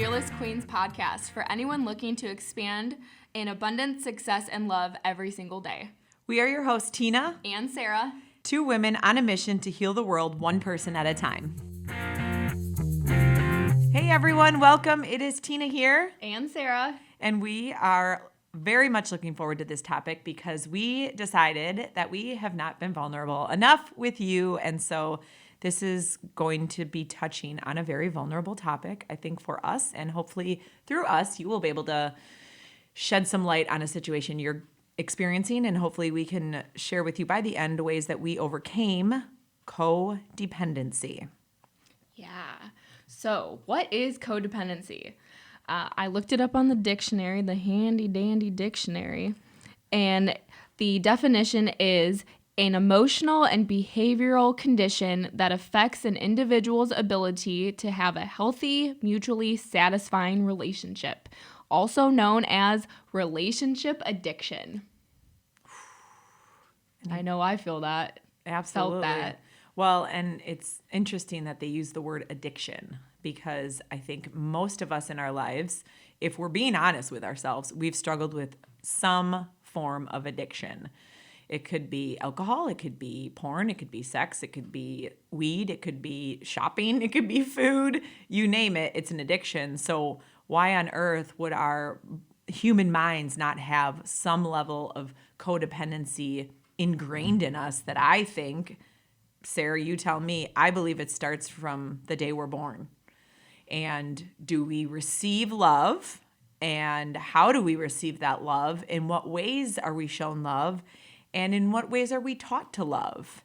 Fearless Queens podcast for anyone looking to expand in abundance, success, and love every single day. We are your hosts, Tina And Sarah. Two women on a mission to heal the world one person at a time. Hey everyone, welcome. It is Tina here. And Sarah. And we are very much looking forward to this topic because we decided that we have not been vulnerable enough with you. And so this is going to be touching on a very vulnerable topic, I think, for us. And hopefully through us, you will be able to shed some light on a situation you're experiencing. And hopefully we can share with you by the end ways that we overcame codependency. Yeah. So what is codependency? I looked it up on the dictionary, the handy dandy dictionary. And the definition is an emotional and behavioral condition that affects an individual's ability to have a healthy, mutually satisfying relationship, also known as relationship addiction. I know I feel that. Absolutely. Felt that. Well, and it's interesting that they use the word addiction because I think most of us in our lives, if we're being honest with ourselves, we've struggled with some form of addiction. It could be alcohol, it could be porn, it could be sex, it could be weed, it could be shopping, it could be food, you name it, it's an addiction. So why on earth would our human minds not have some level of codependency ingrained in us that I think, Sarah, you tell me, I believe it starts from the day we're born. And do we receive love? And how do we receive that love? In what ways are we shown love? And in what ways are we taught to love?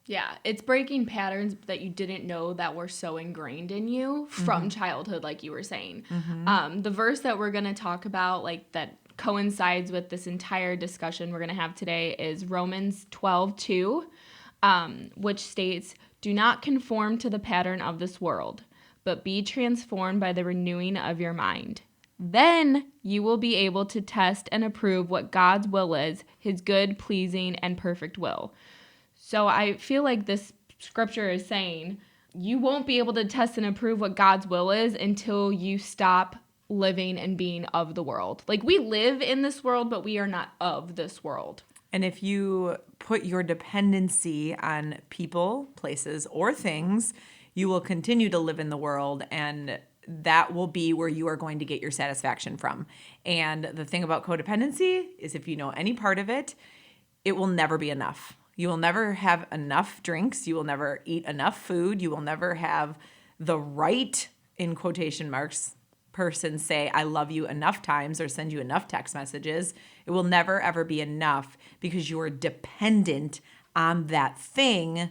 Yeah, it's breaking patterns that you didn't know that were so ingrained in you from childhood, like you were saying. The verse that we're going to talk about, like that coincides with this entire discussion we're going to have today, is Romans 12:2, which states, "Do not conform to the pattern of this world, but be transformed by the renewing of your mind. Then you will be able to test and approve what God's will is, his good, pleasing, and perfect will." So I feel like this scripture is saying you won't be able to test and approve what God's will is until you stop living and being of the world. Like, we live in this world, but we are not of this world. And if you put your dependency on people, places, or things, you will continue to live in the world, and that will be where you are going to get your satisfaction from. And the thing about codependency is if you know any part of it, it will never be enough. You will never have enough drinks. You will never eat enough food. You will never have the right, in quotation marks, person say, "I love you" enough times or send you enough text messages. It will never, ever be enough because you are dependent on that thing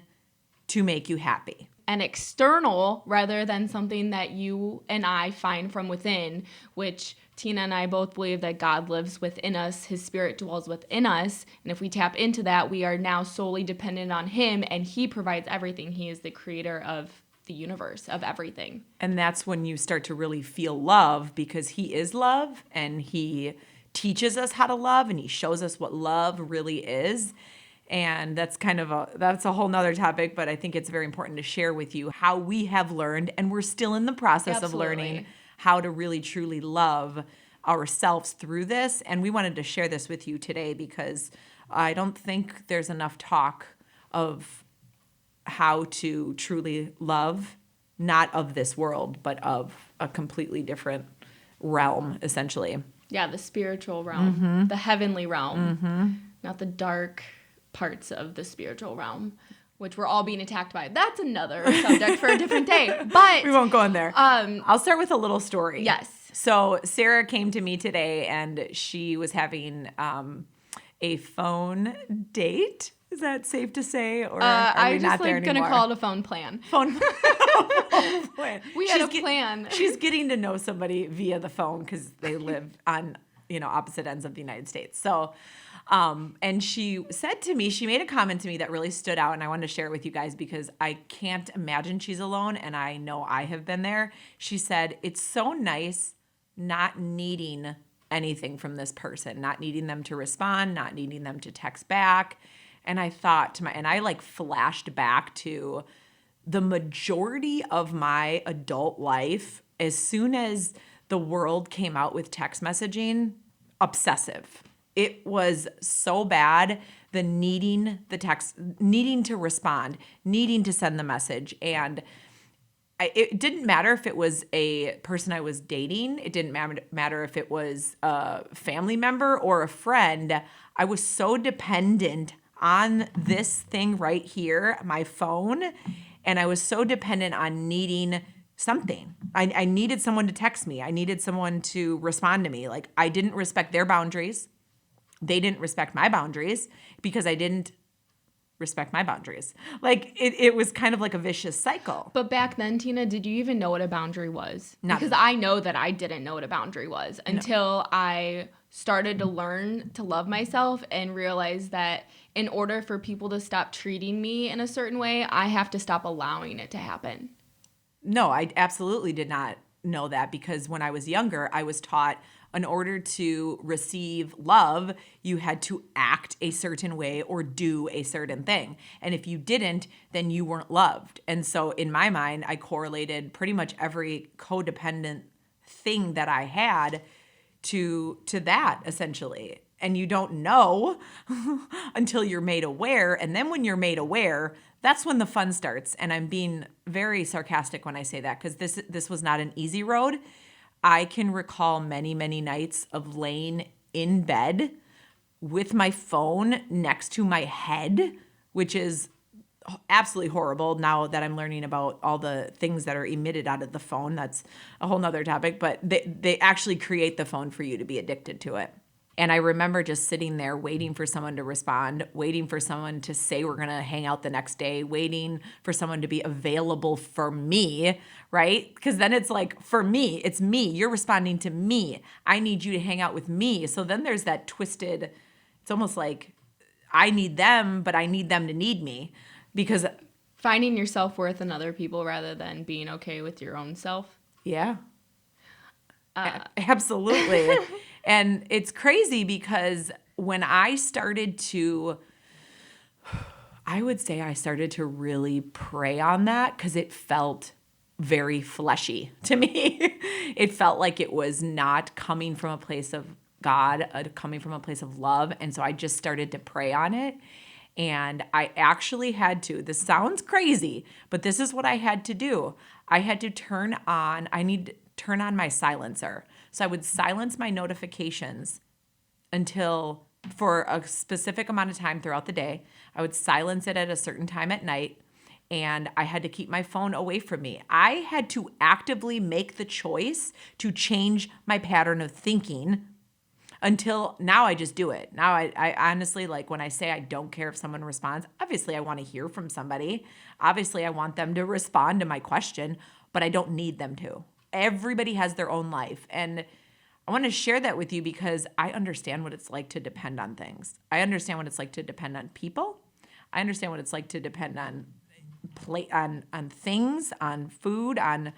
to make you happy. And external rather than something that you and I find from within, which Tina and I both believe that God lives within us, his spirit dwells within us, and if we tap into that, we are now solely dependent on him, and he provides everything. He is the creator of the universe, of everything. And that's when you start to really feel love because he is love and he teaches us how to love and he shows us what love really is. And that's that's a whole nother topic, but I think it's very important to share with you how we have learned, and we're still in the process of learning how to really truly love ourselves through this. And we wanted to share this with you today because I don't think there's enough talk of how to truly love, not of this world, but of a completely different realm, essentially. Yeah, the spiritual realm, the heavenly realm, not the dark parts of the spiritual realm, which we're all being attacked by. That's another subject for a different day, but we won't go in there. I'll start with a little story. Yes. So Sarah came to me today and she was having a phone date. Is that safe to say? Or are we not there anymore? I'm just going to call it a phone plan. Phone plan. We had a plan. She's getting to know somebody via the phone because they live on, opposite ends of the United States. So, and she said to me, she made a comment to me that really stood out, and I wanted to share it with you guys because I can't imagine she's alone, and I know I have been there. She said, "It's so nice not needing anything from this person, not needing them to respond, not needing them to text back." And I thought and I flashed back to the majority of my adult life as soon as the world came out with text messaging, obsessive. It was so bad, the needing the text, needing to respond, needing to send the message. And it didn't matter if it was a person I was dating. It didn't matter if it was a family member or a friend. I was so dependent on this thing right here, my phone. And I was so dependent on needing something. I needed someone to text me. I needed someone to respond to me. Like, I didn't respect their boundaries. They didn't respect my boundaries because I didn't respect my boundaries. Like, it was kind of like a vicious cycle. But back then, Tina, did you even know what a boundary was? Because I know that I didn't know what a boundary was until I started to learn to love myself and realize that in order for people to stop treating me in a certain way, I have to stop allowing it to happen. No, I absolutely did not know that, because when I was younger, I was taught in order to receive love, you had to act a certain way or do a certain thing. And if you didn't, then you weren't loved. And so in my mind, I correlated pretty much every codependent thing that I had to that, essentially. And you don't know until you're made aware. And then when you're made aware, that's when the fun starts. And I'm being very sarcastic when I say that, because this was not an easy road. I can recall many, many nights of laying in bed with my phone next to my head, which is absolutely horrible now that I'm learning about all the things that are emitted out of the phone. That's a whole nother topic, but they actually create the phone for you to be addicted to it. And I remember just sitting there waiting for someone to respond, waiting for someone to say we're going to hang out the next day, waiting for someone to be available for me, right? Because then it's like, for me, it's me. You're responding to me. I need you to hang out with me. So then there's that twisted, it's almost like I need them, but I need them to need me, because finding your self-worth in other people rather than being okay with your own self. Yeah. Absolutely. And it's crazy because when I started to, I would say I started to really prey on that, because it felt very fleshy to me. It felt like it was not coming from a place of God, coming from a place of love. And so I just started to prey on it. And I actually had to, this sounds crazy, but this is what I had to do. I had to turn on my silencer. So I would silence my notifications until, for a specific amount of time throughout the day. I would silence it at a certain time at night, and I had to keep my phone away from me. I had to actively make the choice to change my pattern of thinking, until now I just do it. Now I honestly, like, when I say I don't care if someone responds, obviously I want to hear from somebody. Obviously I want them to respond to my question, but I don't need them to. Everybody has their own life. And I want to share that with you because I understand what it's like to depend on things. I understand what it's like to depend on people. I understand what it's like to depend on on things, on food, on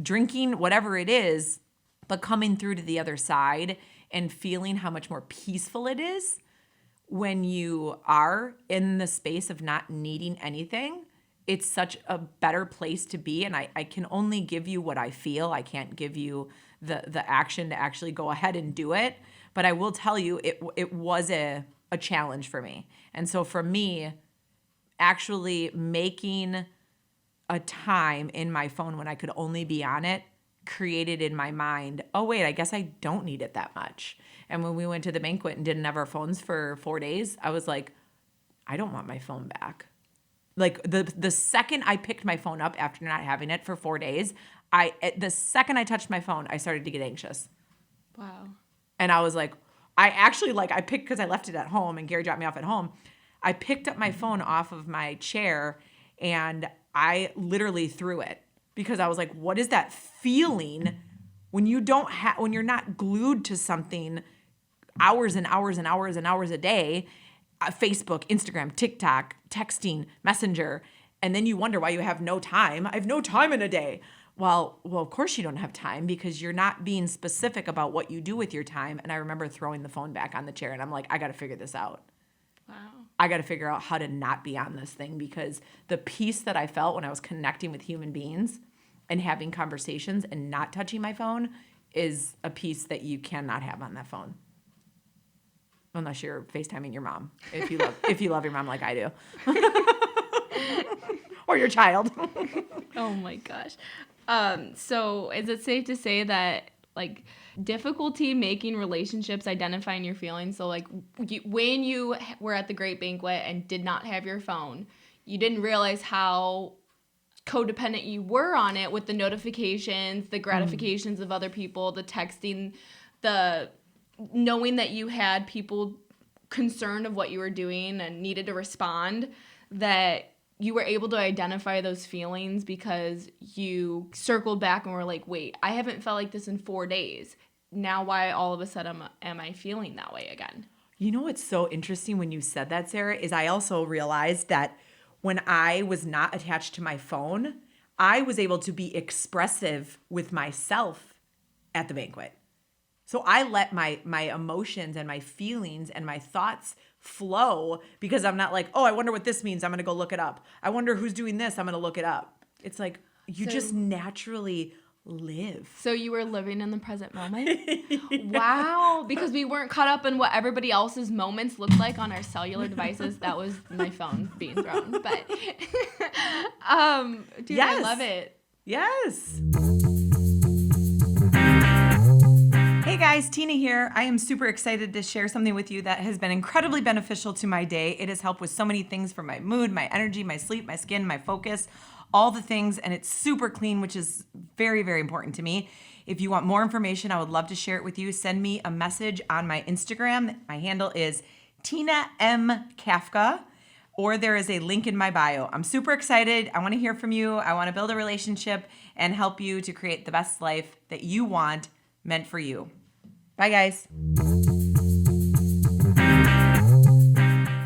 drinking, whatever it is. But coming through to the other side and feeling how much more peaceful it is when you are in the space of not needing anything. It's such a better place to be. And I can only give you what I feel. I can't give you the action to actually go ahead and do it. But I will tell you, it was a challenge for me. And so for me, actually making a time in my phone when I could only be on it created in my mind, oh, wait, I guess I don't need it that much. And when we went to the banquet and didn't have our phones for 4 days, I was like, I don't want my phone back. Like the second I picked my phone up after not having it for 4 days, the second I touched my phone, I started to get anxious. Wow. And I was like, I picked, because I left it at home and Gary dropped me off at home. I picked up my phone off of my chair and I literally threw it, because I was like, what is that feeling when when you're not glued to something hours and hours and hours and hours a day? Facebook, Instagram, TikTok, texting, Messenger, and then you wonder why you have no time. I have no time in a day. Well, of course you don't have time, because you're not being specific about what you do with your time. And I remember throwing the phone back on the chair, and I'm like, I got to figure this out. Wow. I got to figure out how to not be on this thing, because the peace that I felt when I was connecting with human beings and having conversations and not touching my phone is a piece that you cannot have on that phone. Unless you're FaceTiming your mom, if you love your mom like I do. Or your child. Oh my gosh. So is it safe to say that like difficulty making relationships, identifying your feelings? So like when you were at the great banquet and did not have your phone, you didn't realize how codependent you were on it with the notifications, the gratifications of other people, the texting, the knowing that you had people concerned of what you were doing and needed to respond, that you were able to identify those feelings because you circled back and were like, wait, I haven't felt like this in 4 days. Now why all of a sudden am I feeling that way again? You know what's so interesting when you said that, Sarah, is I also realized that when I was not attached to my phone, I was able to be expressive with myself at the banquet. So I let my emotions and my feelings and my thoughts flow because I'm not like, oh, I wonder what this means. I'm going to go look it up. I wonder who's doing this. I'm going to look it up. It's like you just naturally live. So you were living in the present moment? Yeah. Wow. Because we weren't caught up in what everybody else's moments looked like on our cellular devices. That was my phone being thrown. But dude, yes. I love it. Yes. Hey guys, Tina here. I am super excited to share something with you that has been incredibly beneficial to my day. It has helped with so many things for my mood, my energy, my sleep, my skin, my focus, all the things, and it's super clean, which is very, very important to me. If you want more information, I would love to share it with you. Send me a message on my Instagram. My handle is Tina M. Kafka, or there is a link in my bio. I'm super excited. I want to hear from you. I want to build a relationship and help you to create the best life that you want, meant for you. Bye, guys.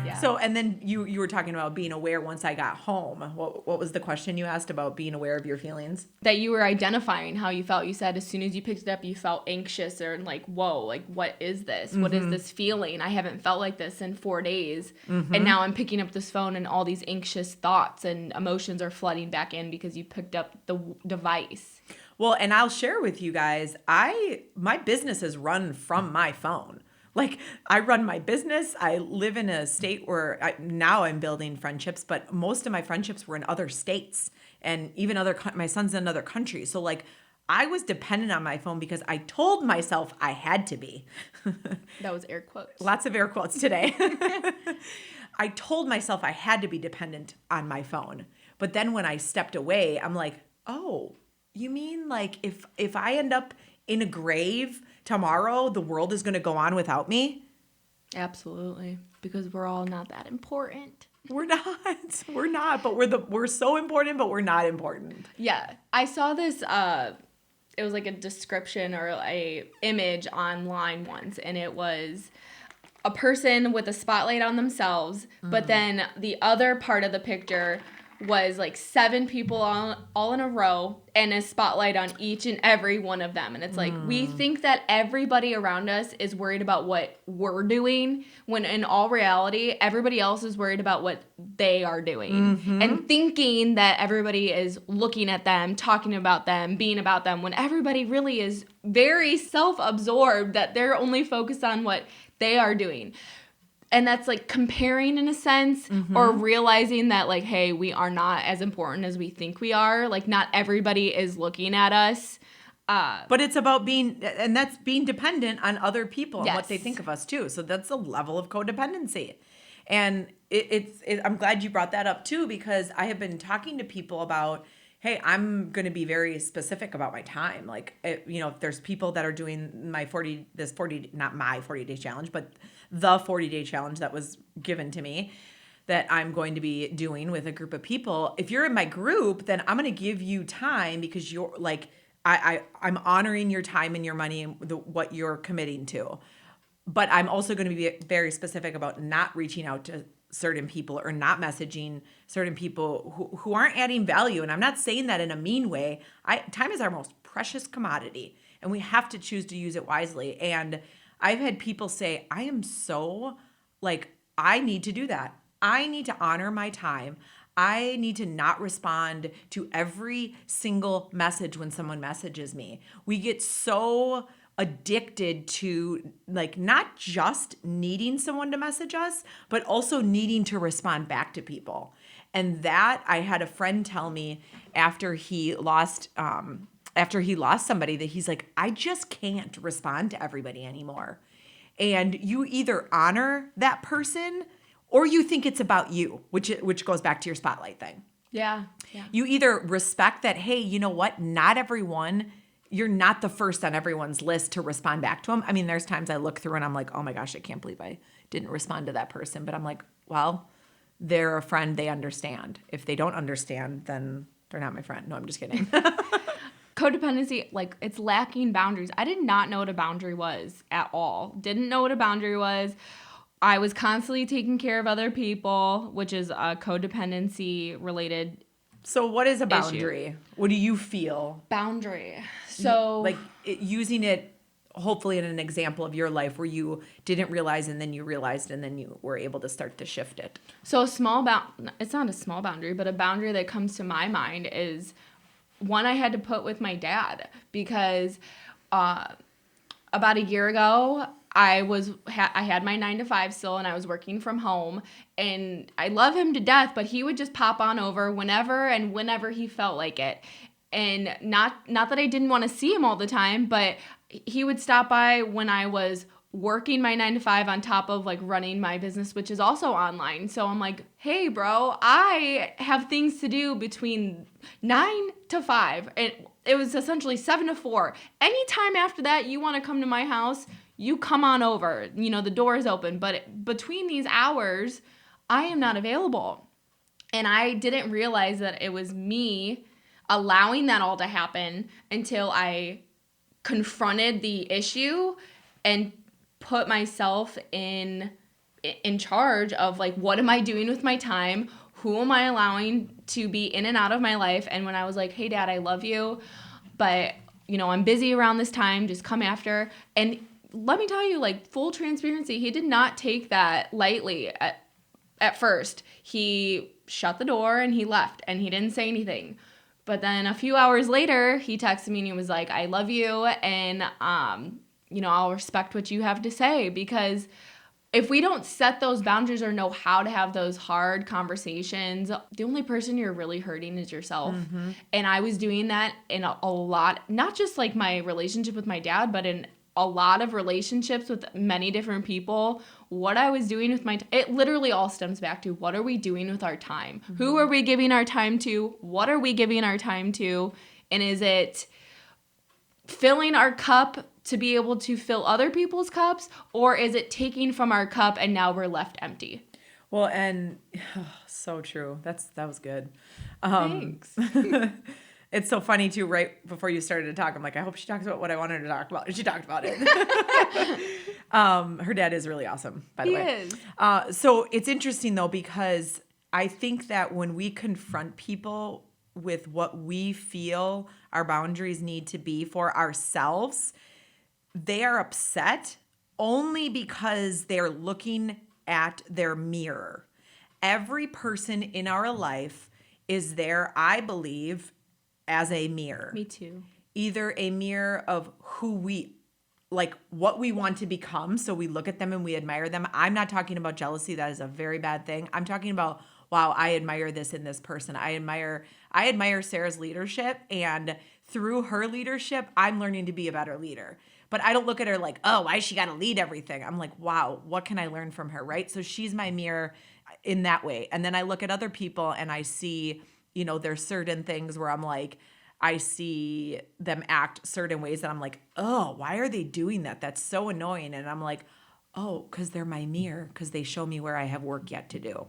Yeah. So, and then you were talking about being aware once I got home. What was the question you asked about being aware of your feelings? That you were identifying how you felt. You said as soon as you picked it up, you felt anxious or like, whoa, like, what is this? Mm-hmm. What is this feeling? I haven't felt like this in 4 days. Mm-hmm. And now I'm picking up this phone and all these anxious thoughts and emotions are flooding back in because you picked up the device. Well, and I'll share with you guys, my business is run from my phone. Like, I run my business. I live in a state where now I'm building friendships, but most of my friendships were in other states and even my son's in another country. So like, I was dependent on my phone because I told myself I had to be. That was air quotes. Lots of air quotes today. I told myself I had to be dependent on my phone. But then when I stepped away, I'm like, oh, you mean like if I end up in a grave tomorrow, the world is going to go on without me? Absolutely. Because we're all not that important. We're not. We're not. But we're so important, but we're not important. Yeah. I saw this, it was like a description or a image online once, and it was a person with a spotlight on themselves, but then the other part of the picture was like 7 people all in a row and a spotlight on each and every one of them. And it's like, we think that everybody around us is worried about what we're doing, when in all reality, everybody else is worried about what they are doing. Mm-hmm. And thinking that everybody is looking at them, talking about them, being about them, when everybody really is very self-absorbed, that they're only focused on what they are doing. And that's like comparing in a sense, or realizing that like, hey, we are not as important as we think we are. Like, not everybody is looking at us. But it's about being dependent on other people and what they think of us too. So that's a level of codependency. And I'm glad you brought that up too, because I have been talking to people about, hey, I'm going to be very specific about my time. Like, if there's people that are doing not my 40-day challenge, but the 40-day challenge that was given to me that I'm going to be doing with a group of people. If you're in my group, then I'm going to give you time because you're like, I'm honoring your time and your money and what you're committing to. But I'm also going to be very specific about not reaching out to certain people or not messaging certain people who aren't adding value. And I'm not saying that in a mean way. Time is our most precious commodity, and we have to choose to use it wisely. And I've had people say, I am so like, I need to do that. I need to honor my time. I need to not respond to every single message when someone messages me. We get so addicted to like not just needing someone to message us, but also needing to respond back to people. And that I had a friend tell me after he lost somebody that he's like, I just can't respond to everybody anymore. And you either honor that person or you think it's about you, which goes back to your spotlight thing. Yeah. You either respect that, hey, you know what? Not everyone, you're not the first on everyone's list to respond back to them. I mean, there's times I look through and I'm like, oh my gosh, I can't believe I didn't respond to that person. But I'm like, well, they're a friend. They understand. If they don't understand, then they're not my friend. No, I'm just kidding. Codependency, like, it's lacking boundaries. I did not know what a boundary was at all. Didn't know what a boundary was. I was constantly taking care of other people, which is a codependency related. So what is a boundary? What do you feel? Boundary. So like using it hopefully in an example of your life where you didn't realize and then you realized and then you were able to start to shift it. So it's not a small boundary, but a boundary that comes to my mind is one I had to put with my dad because about a year ago, I had my 9-to-5 still and I was working from home, and I love him to death, but he would just pop on over whenever he felt like it. And not that I didn't want to see him all the time, but he would stop by when I was working my 9-to-5 on top of like running my business, which is also online. So I'm like, hey bro, I have things to do between 9-to-5. And it was essentially 7-to-4. Anytime after that you want to come to my house, you come on over. You know, the door is open. But between these hours, I am not available. And I didn't realize that it was me allowing that all to happen until I confronted the issue and put myself in charge of like, what am I doing with my time? Who am I allowing to be in and out of my life? And when I was like, hey dad, I love you, but you know, I'm busy around this time, just come after. And let me tell you, like, full transparency, he did not take that lightly at first. He shut the door and he left and he didn't say anything. But then a few hours later, he texted me and he was like, I love you, and you know, I'll respect what you have to say. Because if we don't set those boundaries or know how to have those hard conversations, the only person you're really hurting is yourself. Mm-hmm. And I was doing that in a lot, not just like my relationship with my dad, but in a lot of relationships with many different people. What I was doing with it literally all stems back to, what are we doing with our time? Mm-hmm. Who are we giving our time to? What are we giving our time to? And is it filling our cup to be able to fill other people's cups, or is it taking from our cup and now we're left empty? Well, and so true. That was good. Thanks. It's so funny too. Right before you started to talk, I'm like, I hope she talks about what I wanted to talk about. And she talked about it. Her dad is really awesome, by the way. He is. So it's interesting though, because I think that when we confront people with what we feel our boundaries need to be for ourselves, they are upset only because they're looking at their mirror. Every person in our life is there, I believe, as a mirror. Me too. Either a mirror of who we, like what we want to become. So we look at them and we admire them. I'm not talking about jealousy. That is a very bad thing. I'm talking about, wow, I admire this in this person. I admire Sarah's leadership, and through her leadership, I'm learning to be a better leader. But I don't look at her like, oh, why she got to lead everything? I'm like, wow, what can I learn from her, right? So she's my mirror in that way. And then I look at other people and I see, you know, there's certain things where I'm like, I see them act certain ways that I'm like, oh, why are they doing that? That's so annoying. And I'm like, oh, because they're my mirror, because they show me where I have work yet to do.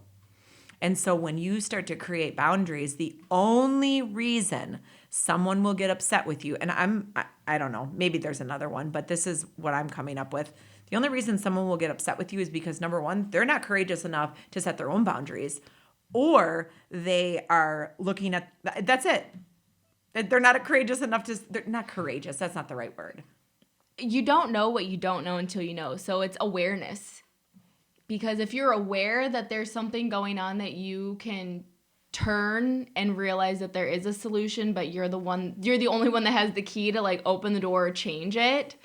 And so when you start to create boundaries, the only reason someone will get upset with you, and I don't know, maybe there's another one, but this is what I'm coming up with. The only reason someone will get upset with you is because, number one, they're not courageous enough to set their own boundaries, or they are looking at, that's it. They're not courageous enough they're not courageous. That's not the right word. You don't know what you don't know until you know. So it's awareness. Because if you're aware that there's something going on that you can turn and realize that there is a solution, but you're the only one that has the key to like open the door or change it.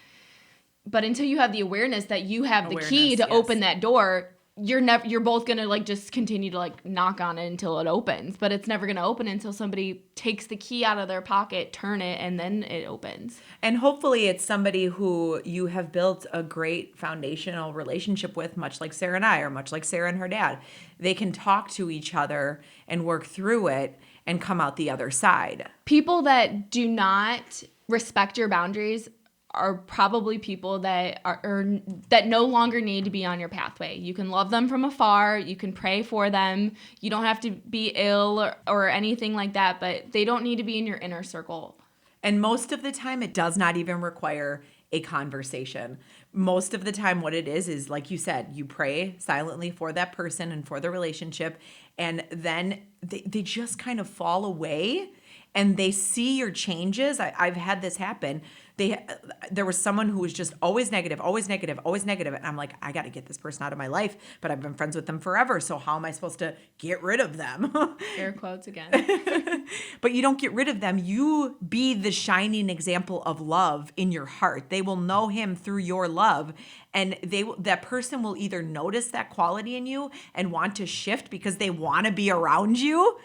But until you have the awareness that you have the key to open that door, you're both going to like just continue to like knock on it until it opens, but it's never going to open until somebody takes the key out of their pocket, turn it, and then it opens. And hopefully it's somebody who you have built a great foundational relationship with, much like Sarah and I, or much like Sarah and her dad. They can talk to each other and work through it and come out the other side. People that do not respect your boundaries are probably people that are that no longer need to be on your pathway. You can love them from afar. You can pray for them. You don't have to be ill or anything like that, but they don't need to be in your inner circle. And most of the time, it does not even require a conversation. Most of the time, what it is like you said, you pray silently for that person and for the relationship, and then they just kind of fall away and they see your changes. I've had this happen. There was someone who was just always negative. And I'm like, I got to get this person out of my life, but I've been friends with them forever. So how am I supposed to get rid of them? Air quotes again. But you don't get rid of them. You be the shining example of love in your heart. They will know him through your love. And that person will either notice that quality in you and want to shift because they want to be around you,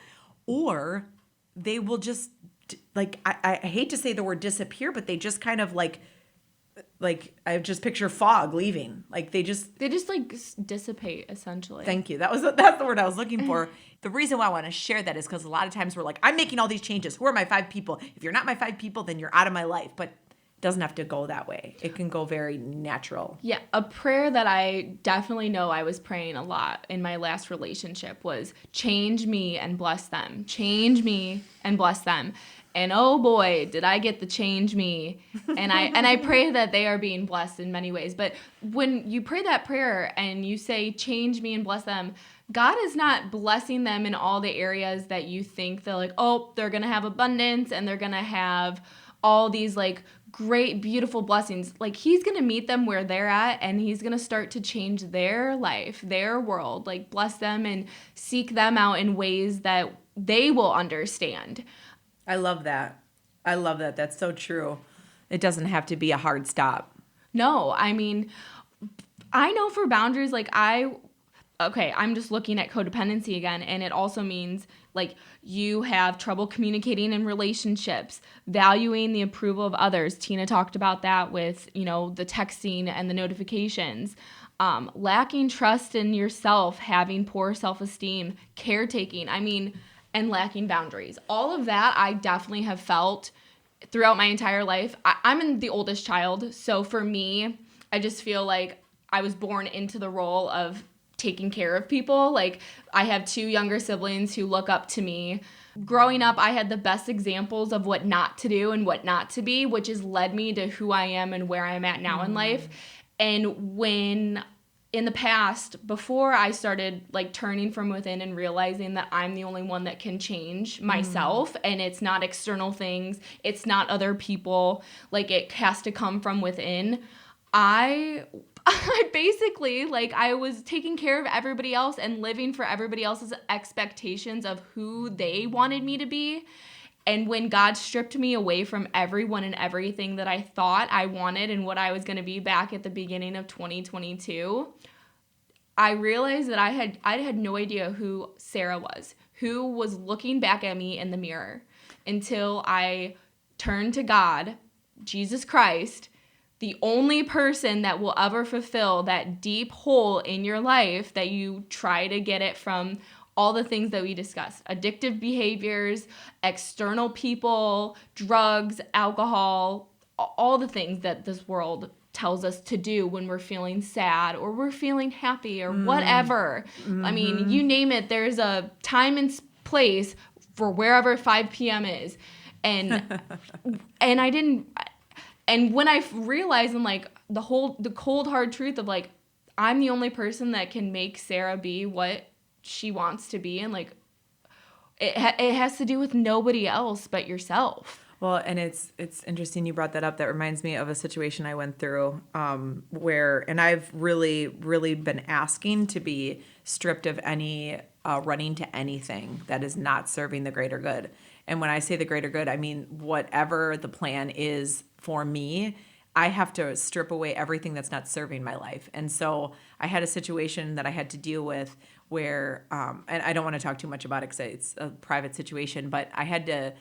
or they will just, like, I hate to say the word disappear, but they just kind of like I just picture fog leaving. Like they just like dissipate, essentially. Thank you. That's the word I was looking for. The reason why I want to share that is because a lot of times we're like, I'm making all these changes. Who are my 5 people? If you're not my 5 people, then you're out of my life. But it doesn't have to go that way. It can go very natural. Yeah. A prayer that I definitely know I was praying a lot in my last relationship was change me and bless them. Change me and bless them. And oh boy, did I get the change me. And I pray that they are being blessed in many ways. But when you pray that prayer and you say change me and bless them, God is not blessing them in all the areas that you think they're like, oh, they're going to have abundance and they're going to have all these like great, beautiful blessings. Like he's going to meet them where they're at and he's going to start to change their life, their world, like bless them and seek them out in ways that they will understand. I love that. That's so true. It doesn't have to be a hard stop. No, I mean, I know for boundaries, like I'm just looking at codependency again, and it also means like you have trouble communicating in relationships, valuing the approval of others. Tina talked about that with, the texting and the notifications. Lacking trust in yourself, having poor self-esteem, caretaking. And lacking boundaries. All of that I definitely have felt throughout my entire life. I'm the oldest child, so for me, I just feel like I was born into the role of taking care of people. Like I have 2 younger siblings who look up to me. Growing up, I had the best examples of what not to do and what not to be, which has led me to who I am and where I'm at now in life. And when in the past, before I started like turning from within and realizing that I'm the only one that can change myself and it's not external things, it's not other people, like it has to come from within, I basically, like I was taking care of everybody else and living for everybody else's expectations of who they wanted me to be. And when God stripped me away from everyone and everything that I thought I wanted and what I was going to be back at the beginning of 2022, I realized that I had no idea who Sarah was, who was looking back at me in the mirror, until I turned to God, Jesus Christ, the only person that will ever fulfill that deep hole in your life that you try to get it from all the things that we discussed, addictive behaviors, external people, drugs, alcohol, all the things that this world tells us to do when we're feeling sad or we're feeling happy or whatever. I mean, you name it, there's a time and place for wherever 5 p.m. is. And and when I realized, and like the cold hard truth of like, I'm the only person that can make Sarah be what she wants to be, and like it has to do with nobody else but yourself. Well, and it's interesting you brought that up. That reminds me of a situation I went through where, and I've really, really been asking to be stripped of any running to anything that is not serving the greater good. And when I say the greater good, I mean whatever the plan is for me, I have to strip away everything that's not serving my life. And so I had a situation that I had to deal with where, and I don't want to talk too much about it because it's a private situation, but I had to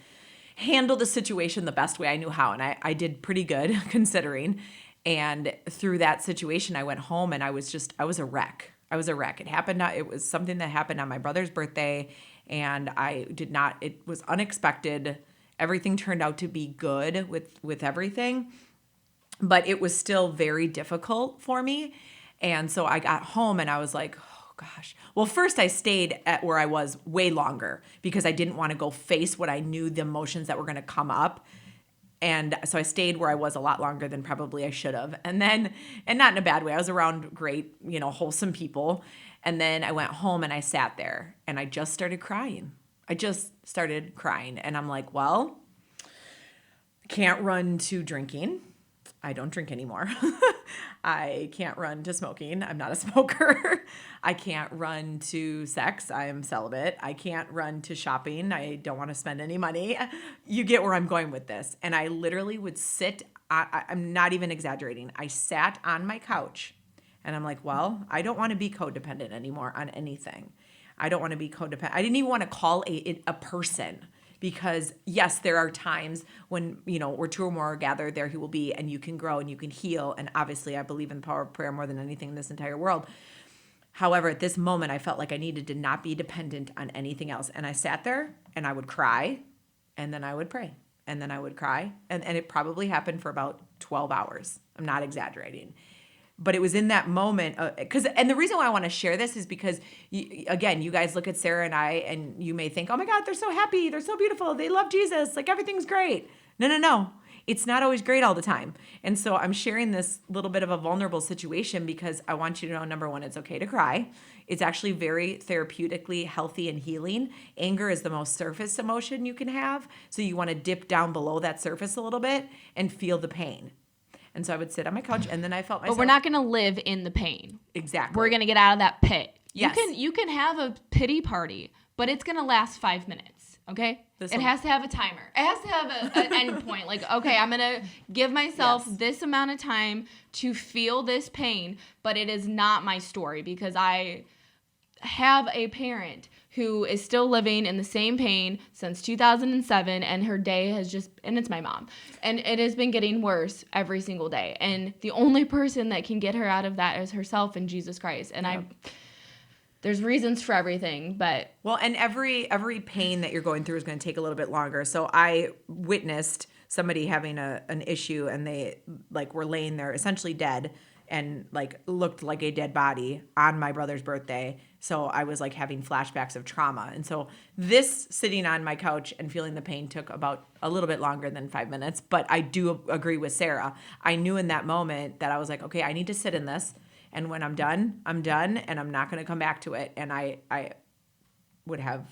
handle the situation the best way I knew how. And I did pretty good considering. And through that situation, I went home and I was a wreck. I was a wreck. It was something that happened on my brother's birthday, and it was unexpected. Everything turned out to be good with everything, but it was still very difficult for me. And so I got home and I was like, oh gosh. Well, first I stayed at where I was way longer because I didn't want to go face what I knew the emotions that were going to come up. And so I stayed where I was a lot longer than probably I should have. And not in a bad way. I was around great, wholesome people. And then I went home and I sat there and I just started crying. And I'm like, well, I can't run to drinking. I don't drink anymore. I can't run to smoking. I'm not a smoker. I can't run to sex. I am celibate. I can't run to shopping. I don't want to spend any money. You get where I'm going with this. And I literally would sit, I'm not even exaggerating. I sat on my couch and I'm like, well, I don't want to be codependent anymore on anything. I don't want to be codependent. I didn't even want to call a person. Because yes, there are times when, where two or more are gathered, there he will be, and you can grow and you can heal. And obviously I believe in the power of prayer more than anything in this entire world. However, at this moment, I felt like I needed to not be dependent on anything else. And I sat there and I would cry and then I would pray and then I would cry. And it probably happened for about 12 hours. I'm not exaggerating. But it was in that moment, and the reason why I want to share this is because, again, you guys look at Sarah and I, and you may think, oh my God, they're so happy, they're so beautiful, they love Jesus, like everything's great. No. It's not always great all the time. And so I'm sharing this little bit of a vulnerable situation because I want you to know, number one, it's okay to cry. It's actually very therapeutically healthy and healing. Anger is the most surface emotion you can have. So you want to dip down below that surface a little bit and feel the pain. And so I would sit on my couch, and then I felt myself. But we're not going to live in the pain. Exactly. We're going to get out of that pit. Yes. You can have a pity party, but it's going to last 5 minutes, okay? It has to have a timer. It has to have an end point. Like, okay, I'm going to give myself this amount of time to feel this pain, but it is not my story because I have a parent who is still living in the same pain since 2007, and her day has and it's my mom, and it has been getting worse every single day. And the only person that can get her out of that is herself and Jesus Christ. And there's reasons for everything, but. Well, and every pain that you're going through is going to take a little bit longer. So I witnessed somebody having an issue, and they were laying there essentially dead and looked like a dead body on my brother's birthday. So I was having flashbacks of trauma. And so this sitting on my couch and feeling the pain took about a little bit longer than 5 minutes. But I do agree with Sarah. I knew in that moment that I was like, okay, I need to sit in this. And when I'm done, and I'm not going to come back to it. And I would have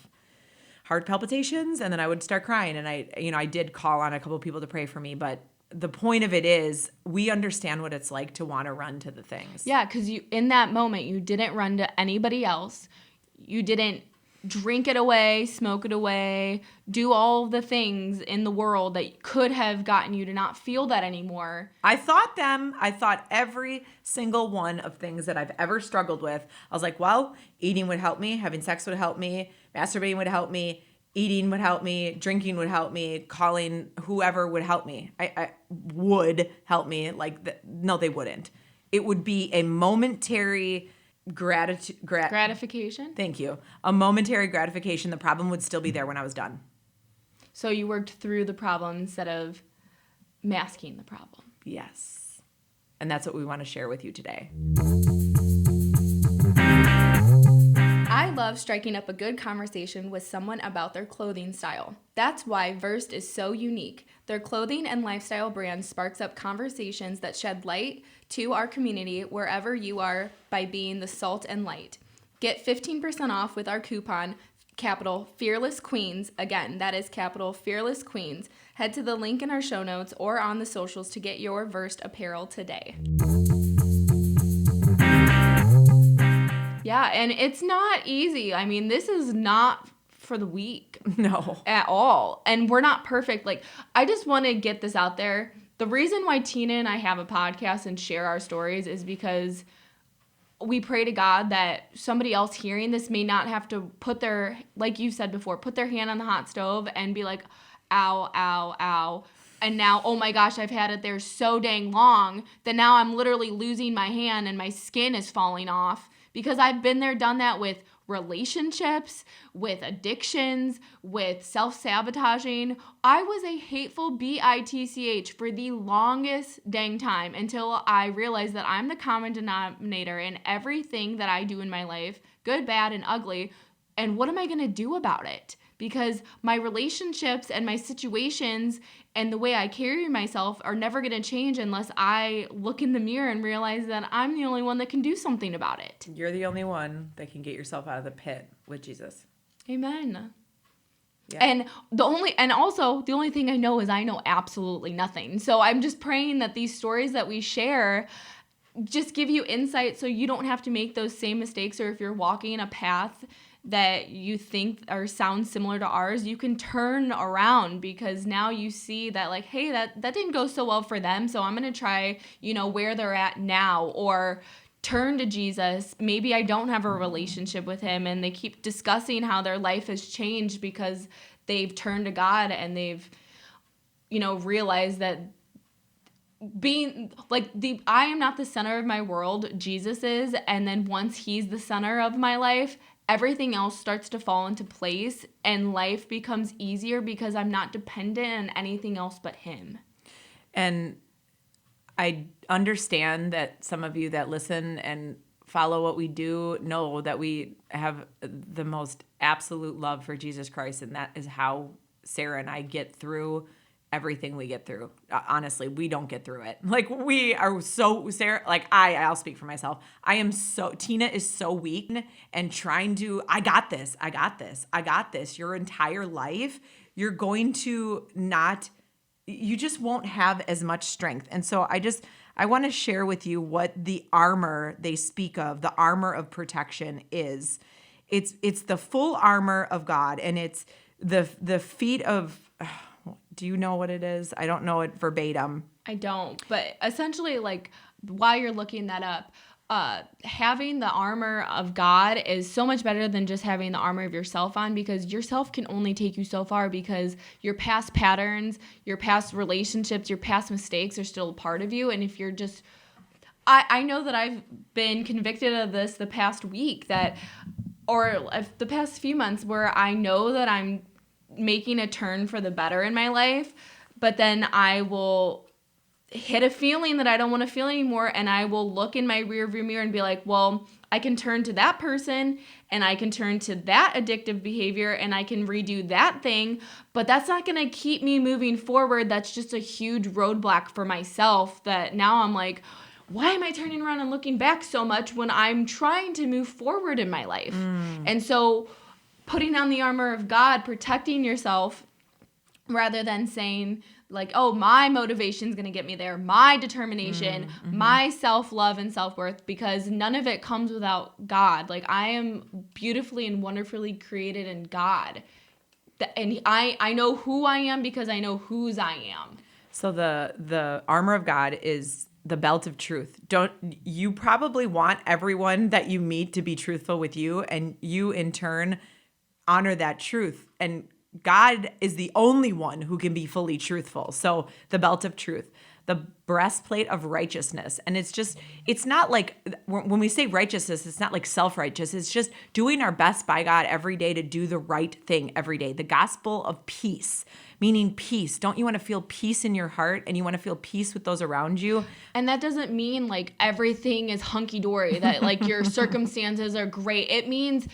heart palpitations, and then I would start crying. And I did call on a couple of people to pray for me, but the point of it is we understand what it's like to want to run to the things. Yeah, because in that moment, you didn't run to anybody else. You didn't drink it away, smoke it away, do all the things in the world that could have gotten you to not feel that anymore. I thought every single one of things that I've ever struggled with. I was like, well, eating would help me, having sex would help me, masturbating would help me, eating would help me, drinking would help me, calling whoever would help me. I would help me. No, they wouldn't. It would be a momentary gratification. Thank you. A momentary gratification. The problem would still be there when I was done. So you worked through the problem instead of masking the problem. Yes. And that's what we want to share with you today. I love striking up a good conversation with someone about their clothing style. That's why Versed is so unique. Their clothing and lifestyle brand sparks up conversations that shed light to our community wherever you are by being the salt and light. Get 15% off with our coupon capital Fearless Queens. Again, that is capital Fearless Queens. Head to the link in our show notes or on the socials to get your Versed apparel today. Yeah, and it's not easy. I mean, this is not for the weak. No. At all. And we're not perfect. Like, I just want to get this out there. The reason why Tina and I have a podcast and share our stories is because we pray to God that somebody else hearing this may not have to put their, like you said before, put their hand on the hot stove and be like, ow, ow, ow. And now, oh my gosh, I've had it there so dang long that now I'm literally losing my hand and my skin is falling off, because I've been there, done that with relationships, with addictions, with self-sabotaging. I was a hateful bitch for the longest dang time until I realized that I'm the common denominator in everything that I do in my life, good, bad, and ugly. And what am I going to do about it? Because my relationships and my situations and the way I carry myself are never going to change unless I look in the mirror and realize that I'm the only one that can do something about it. You're the only one that can get yourself out of the pit with Jesus. Amen. Yeah. And also the only thing I know is I know absolutely nothing. So I'm just praying that these stories that we share just give you insight so you don't have to make those same mistakes, or if you're walking a path that you think or sound similar to ours, you can turn around, because now you see that, like, hey, that didn't go so well for them, so I'm going to try, where they're at now, or turn to Jesus. Maybe I don't have a relationship with him, and they keep discussing how their life has changed because they've turned to God and they've, realized that being like I am not the center of my world, Jesus is, and then once he's the center of my life, everything else starts to fall into place and life becomes easier because I'm not dependent on anything else but him. And I understand that some of you that listen and follow what we do know that we have the most absolute love for Jesus Christ, and that is how Sarah and I get through everything we get through. Honestly, we don't get through it. Like, we are so, Sarah, like I'll speak for myself. Tina is so weak and trying to, I got this. Your entire life, you're going to you just won't have as much strength. And so I want to share with you what the armor they speak of, the armor of protection is. It's the full armor of God, and it's the feet of, do you know what it is? I don't know it verbatim. I don't, but essentially, like, while you're looking that up, having the armor of God is so much better than just having the armor of yourself on, because yourself can only take you so far, because your past patterns, your past relationships, your past mistakes are still a part of you. And if you're just, I know that I've been convicted of this the past week or the past few months, where I know that I'm making a turn for the better in my life, but then I will hit a feeling that I don't want to feel anymore, and I will look in my rearview mirror and be like, well, I can turn to that person and I can turn to that addictive behavior and I can redo that thing, but that's not going to keep me moving forward. That's just a huge roadblock for myself, that now I'm like, why am I turning around and looking back so much when I'm trying to move forward in my life? And so putting on the armor of God, protecting yourself, rather than saying, like, oh, my motivation's going to get me there, my determination, my self-love and self-worth, because none of it comes without God. Like, I am beautifully and wonderfully created in God. And I know who I am because I know whose I am. So the armor of God is the belt of truth. You probably want everyone that you meet to be truthful with you, and you in turn honor that truth. And God is the only one who can be fully truthful. So the belt of truth, the breastplate of righteousness. And it's not like, when we say righteousness, it's not like self-righteous. It's just doing our best by God every day to do the right thing every day. The gospel of peace, meaning peace. Don't you want to feel peace in your heart, and you want to feel peace with those around you? And that doesn't mean like everything is hunky-dory, that like your circumstances are great. It means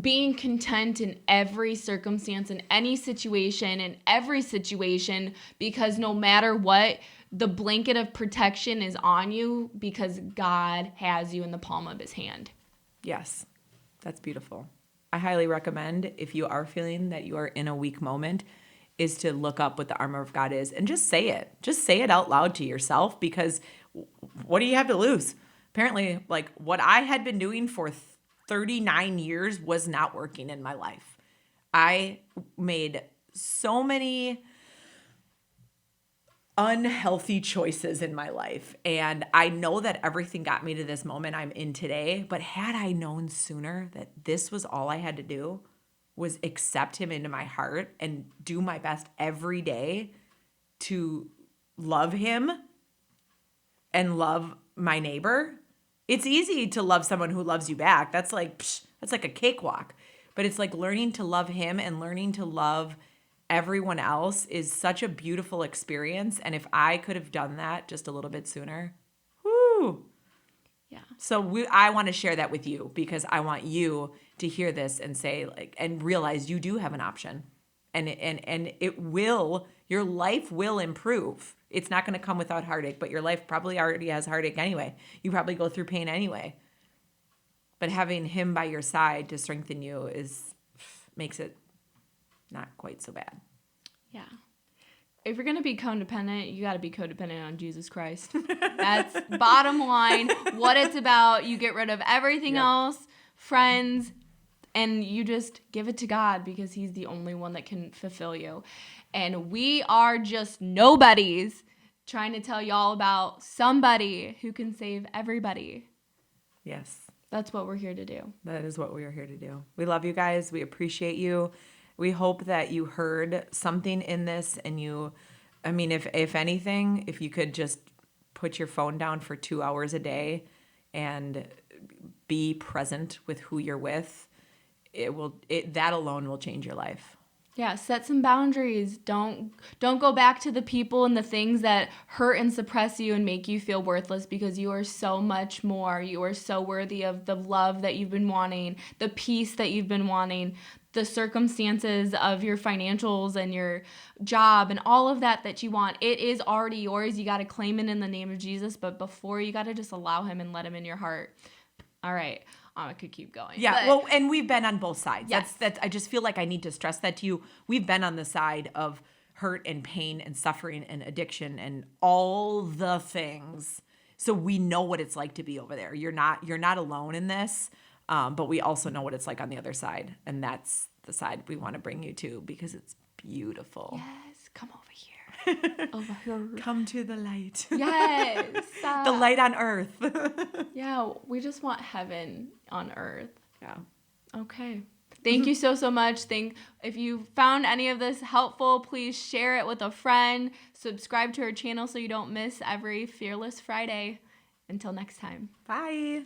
being content in every circumstance, in any situation, in every situation, because no matter what, the blanket of protection is on you because God has you in the palm of his hand. Yes, that's beautiful. I highly recommend, if you are feeling that you are in a weak moment, is to look up what the armor of God is and just say it. Just say it out loud to yourself, because what do you have to lose? Apparently, like, what I had been doing for 39 years was not working in my life. I made so many unhealthy choices in my life. And I know that everything got me to this moment I'm in today. But had I known sooner that this was all I had to do, was accept him into my heart and do my best every day to love him and love my neighbor. It's easy to love someone who loves you back. That's like a cakewalk. But it's like learning to love him and learning to love everyone else is such a beautiful experience. And if I could have done that just a little bit sooner, whoo. Yeah. So I want to share that with you, because I want you to hear this and say, like, and realize you do have an option, and it will, your life will improve. It's not going to come without heartache, but your life probably already has heartache anyway. You probably go through pain anyway. But having him by your side to strengthen you makes it not quite so bad. Yeah. If you're going to be codependent, you got to be codependent on Jesus Christ. That's bottom line, what it's about. You get rid of everything else, friends, and you just give it to God, because he's the only one that can fulfill you. And we are just nobodies trying to tell y'all about somebody who can save everybody. Yes. That's what we're here to do. That is what we are here to do. We love you guys. We appreciate you. We hope that you heard something in this, and if anything, if you could just put your phone down for 2 hours a day and be present with who you're with, that alone will change your life. Yeah, set some boundaries. Don't go back to the people and the things that hurt and suppress you and make you feel worthless, because you are so much more. You are so worthy of the love that you've been wanting, the peace that you've been wanting, the circumstances of your financials and your job and all of that you want. It is already yours. You got to claim it in the name of Jesus, but before, you got to just allow him and let him in your heart. All right. I could keep going. Yeah, and we've been on both sides. Yes. That's I just feel like I need to stress that to you. We've been on the side of hurt and pain and suffering and addiction and all the things. So we know what it's like to be over there. You're not alone in this, but we also know what it's like on the other side. And that's the side we want to bring you to, because it's beautiful. Yes, come over here. Over here. Come to the light. Yes. The light on earth. Yeah, we just want heaven on earth. Yeah. Okay. Thank you so much. If you found any of this helpful, please share it with a friend. Subscribe to our channel so you don't miss every Fearless Friday. Until next time. Bye.